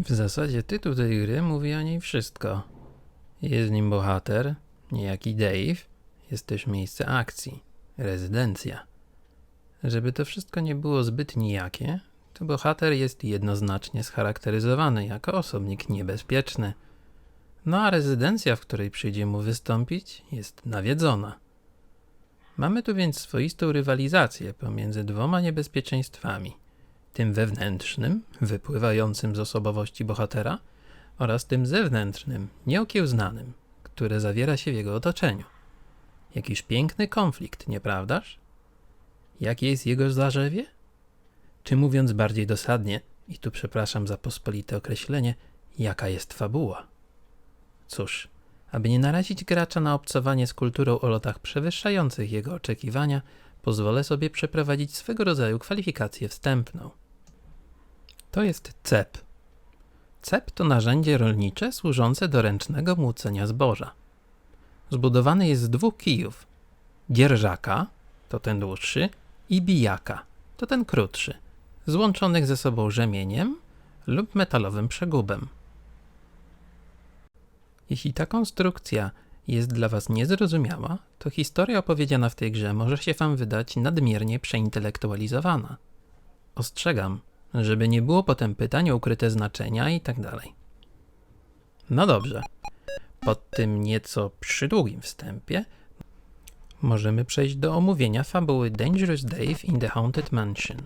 W zasadzie tytuł tej gry mówi o niej wszystko. Jest nim bohater, niejaki Dave, jest też miejsce akcji, rezydencja. Żeby to wszystko nie było zbyt nijakie, to bohater jest jednoznacznie scharakteryzowany jako osobnik niebezpieczny. No a rezydencja, w której przyjdzie mu wystąpić, jest nawiedzona. Mamy tu więc swoistą rywalizację pomiędzy dwoma niebezpieczeństwami. Tym wewnętrznym, wypływającym z osobowości bohatera, oraz tym zewnętrznym, nieokiełznanym, które zawiera się w jego otoczeniu. Jakiż piękny konflikt, nieprawdaż? Jakie jest jego zarzewie? Czy mówiąc bardziej dosadnie, i tu przepraszam za pospolite określenie, jaka jest fabuła? Cóż, aby nie narazić gracza na obcowanie z kulturą o lotach przewyższających jego oczekiwania, pozwolę sobie przeprowadzić swego rodzaju kwalifikację wstępną. To jest cep. Cep to narzędzie rolnicze służące do ręcznego młócenia zboża. Zbudowany jest z dwóch kijów. Dzierżaka, to ten dłuższy, i bijaka, to ten krótszy, złączonych ze sobą rzemieniem lub metalowym przegubem. Jeśli ta konstrukcja jest dla Was niezrozumiała, to historia opowiedziana w tej grze może się Wam wydać nadmiernie przeintelektualizowana. Ostrzegam, żeby nie było potem pytań o ukryte znaczenia i tak dalej. No dobrze, po tym nieco przydługim wstępie możemy przejść do omówienia fabuły Dangerous Dave in the Haunted Mansion.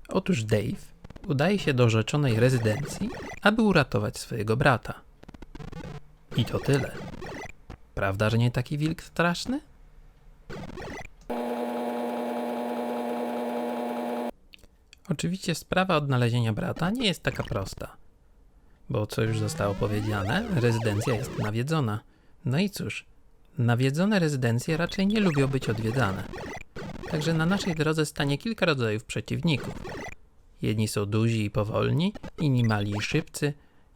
Otóż Dave udaje się do rzeczonej rezydencji, aby uratować swojego brata. I to tyle. Prawda, że nie taki wilk straszny? Oczywiście sprawa odnalezienia brata nie jest taka prosta. Bo co już zostało powiedziane, rezydencja jest nawiedzona. No i cóż, nawiedzone rezydencje raczej nie lubią być odwiedzane. Także na naszej drodze stanie kilka rodzajów przeciwników. Jedni są duzi i powolni, inni mali i szybcy.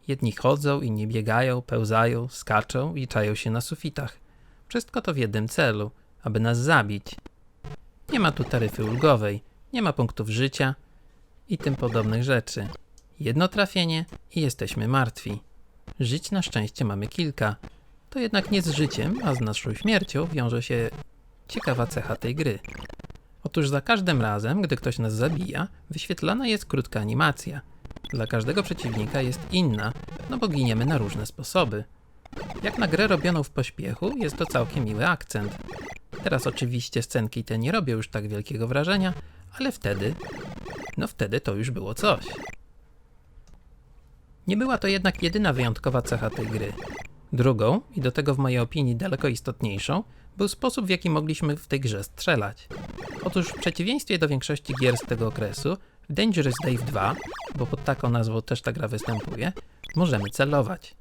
Jedni chodzą, inni biegają, pełzają, skaczą i czają się na sufitach. Wszystko to w jednym celu, aby nas zabić. Nie ma tu taryfy ulgowej, nie ma punktów życia i tym podobnych rzeczy. Jedno trafienie i jesteśmy martwi. Żyć na szczęście mamy kilka. To jednak nie z życiem, a z naszą śmiercią wiąże się ciekawa cecha tej gry. Otóż za każdym razem, gdy ktoś nas zabija, wyświetlana jest krótka animacja. Dla każdego przeciwnika jest inna, no bo giniemy na różne sposoby. Jak na grę robioną w pośpiechu, jest to całkiem miły akcent. Teraz oczywiście scenki te nie robią już tak wielkiego wrażenia, ale wtedy to już było coś. Nie była to jednak jedyna wyjątkowa cecha tej gry. Drugą, i do tego w mojej opinii daleko istotniejszą, był sposób, w jaki mogliśmy w tej grze strzelać. Otóż w przeciwieństwie do większości gier z tego okresu, w Dangerous Dave 2, bo pod taką nazwą też ta gra występuje, możemy celować.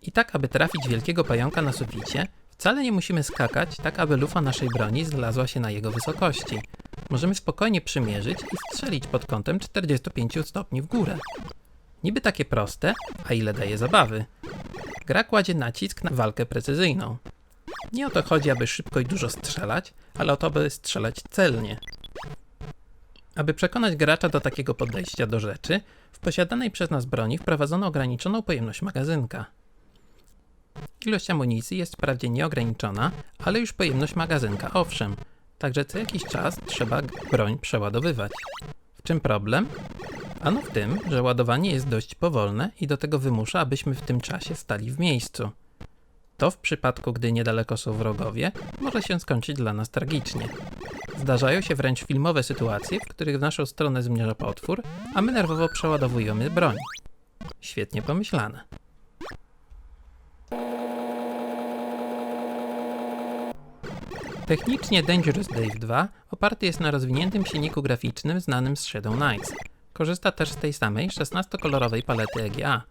I tak, aby trafić wielkiego pająka na suficie, wcale nie musimy skakać tak, aby lufa naszej broni znalazła się na jego wysokości. Możemy spokojnie przymierzyć i strzelić pod kątem 45 stopni w górę. Niby takie proste, a ile daje zabawy. Gra kładzie nacisk na walkę precyzyjną. Nie o to chodzi, aby szybko i dużo strzelać, ale o to, by strzelać celnie. Aby przekonać gracza do takiego podejścia do rzeczy, w posiadanej przez nas broni wprowadzono ograniczoną pojemność magazynka. Ilość amunicji jest wprawdzie nieograniczona, ale już pojemność magazynka owszem, także co jakiś czas trzeba broń przeładowywać. W czym problem? Ano w tym, że ładowanie jest dość powolne i do tego wymusza, abyśmy w tym czasie stali w miejscu. To w przypadku, gdy niedaleko są wrogowie, może się skończyć dla nas tragicznie. Zdarzają się wręcz filmowe sytuacje, w których w naszą stronę zmierza potwór, a my nerwowo przeładowujemy broń. Świetnie pomyślane. Technicznie Dangerous Dave 2 oparty jest na rozwiniętym silniku graficznym znanym z Shadow Knights. Korzysta też z tej samej 16-kolorowej palety EGA.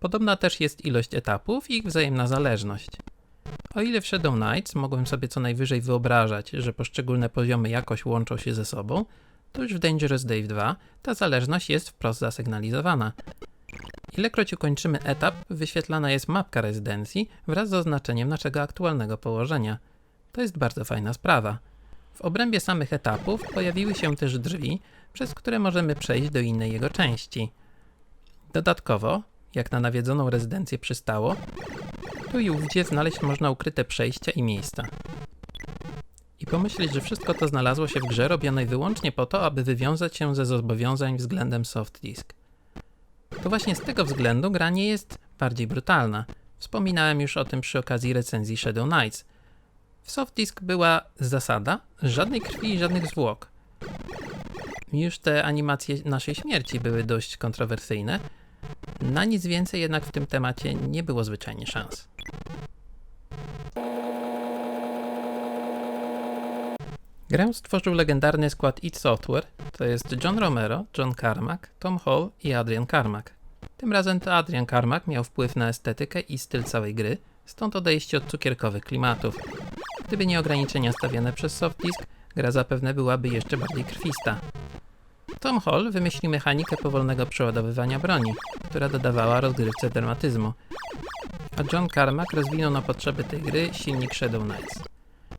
Podobna też jest ilość etapów i ich wzajemna zależność. O ile w Shadow Knights mogłem sobie co najwyżej wyobrażać, że poszczególne poziomy jakoś łączą się ze sobą, to już w Dangerous Dave 2 ta zależność jest wprost zasygnalizowana. Ilekroć ukończymy etap, wyświetlana jest mapka rezydencji wraz z oznaczeniem naszego aktualnego położenia. To jest bardzo fajna sprawa. W obrębie samych etapów pojawiły się też drzwi, przez które możemy przejść do innej jego części. Dodatkowo, jak na nawiedzoną rezydencję przystało, tu i ówdzie znaleźć można ukryte przejścia i miejsca. I pomyśleć, że wszystko to znalazło się w grze robionej wyłącznie po to, aby wywiązać się ze zobowiązań względem Softdisk. To właśnie z tego względu gra nie jest bardziej brutalna. Wspominałem już o tym przy okazji recenzji Shadow Knights. W Softdisk była zasada żadnej krwi i żadnych zwłok. Już te animacje naszej śmierci były dość kontrowersyjne. Na nic więcej jednak w tym temacie nie było zwyczajnie szans. Grę stworzył legendarny skład id Software, to jest John Romero, John Carmack, Tom Hall i Adrian Carmack. Tym razem to Adrian Carmack miał wpływ na estetykę i styl całej gry, stąd odejście od cukierkowych klimatów. Gdyby nie ograniczenia stawiane przez Softdisk, gra zapewne byłaby jeszcze bardziej krwista. Tom Hall wymyślił mechanikę powolnego przeładowywania broni, która dodawała rozgrywce dramatyzmu, a John Carmack rozwinął na potrzeby tej gry silnik Shadow Knights.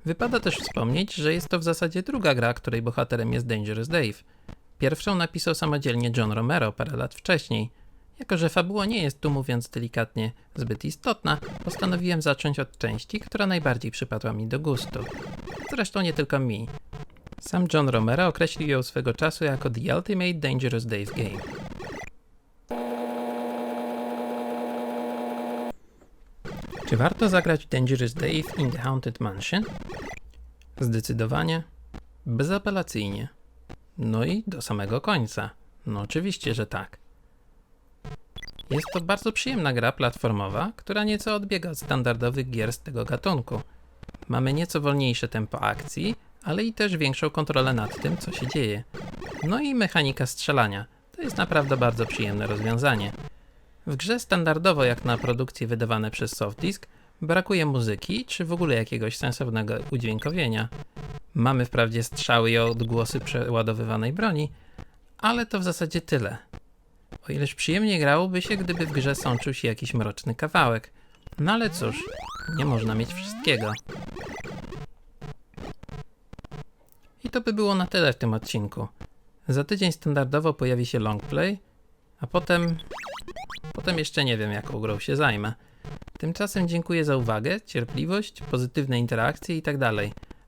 Wypada też wspomnieć, że jest to w zasadzie druga gra, której bohaterem jest Dangerous Dave. Pierwszą napisał samodzielnie John Romero parę lat wcześniej. Jako że fabuła nie jest tu, mówiąc delikatnie, zbyt istotna, postanowiłem zacząć od części, która najbardziej przypadła mi do gustu. Zresztą nie tylko mi. Sam John Romero określił ją swego czasu jako The Ultimate Dangerous Dave Game. Czy warto zagrać Dangerous Dave in the Haunted Mansion? Zdecydowanie. Bezapelacyjnie. No i do samego końca. No oczywiście, że tak. Jest to bardzo przyjemna gra platformowa, która nieco odbiega od standardowych gier z tego gatunku. Mamy nieco wolniejsze tempo akcji, ale i też większą kontrolę nad tym, co się dzieje. No i mechanika strzelania. To jest naprawdę bardzo przyjemne rozwiązanie. W grze standardowo, jak na produkcje wydawane przez Softdisk, brakuje muzyki, czy w ogóle jakiegoś sensownego udźwiękowienia. Mamy wprawdzie strzały i odgłosy przeładowywanej broni, ale to w zasadzie tyle. O ileż przyjemnie grałoby się, gdyby w grze sączył się jakiś mroczny kawałek. No ale cóż, nie można mieć wszystkiego. I to by było na tyle w tym odcinku. Za tydzień standardowo pojawi się longplay, a potem jeszcze nie wiem, jaką grą się zajmę. Tymczasem dziękuję za uwagę, cierpliwość, pozytywne interakcje itd.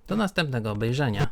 Do następnego obejrzenia.